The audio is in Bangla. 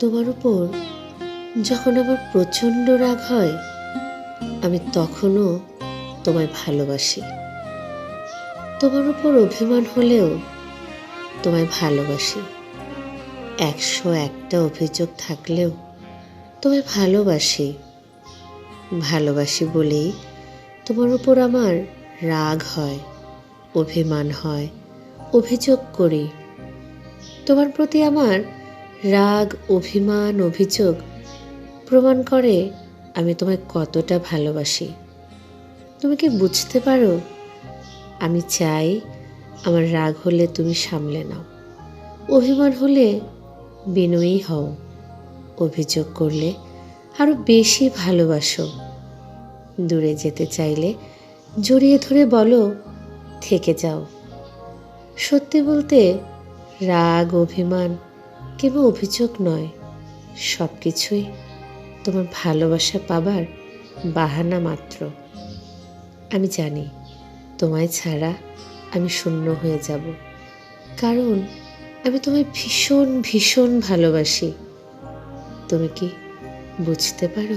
তোমার উপর যখন আমার প্রচণ্ড রাগ হয়, আমি তখনও তোমায় ভালোবাসি। তোমার উপর অভিমান হলেও তোমায় ভালোবাসি। 101টা অভিযোগ থাকলেও তোমায় ভালোবাসি। ভালোবাসি বলেই তোমার উপর আমার রাগ হয়, অভিমান হয়, অভিযোগ করি। তোমার প্রতি আমার রাগ, অভিমান, অভিযোগ প্রমাণ করে আমি তোমায় কতটা ভালোবাসি। তুমি কি বুঝতে পারো? আমি চাই আমার রাগ হলে তুমি সামলে নাও, অভিমান হলে বিনয়ী হও, অভিযোগ করলে আরো বেশি ভালোবাসো। দূরে যেতে চাইলে জড়িয়ে ধরে বলো, থেকে যাও। সত্যি বলতে রাগ, অভিমান কিংবা অভিযোগ নয়, সব কিছুই তোমার ভালোবাসা পাবার বাহানা মাত্র। আমি জানি তোমায় ছাড়া আমি শূন্য হয়ে যাব, কারণ আমি তোমায় ভীষণ ভীষণ ভালোবাসি। তুমি কি বুঝতে পারো?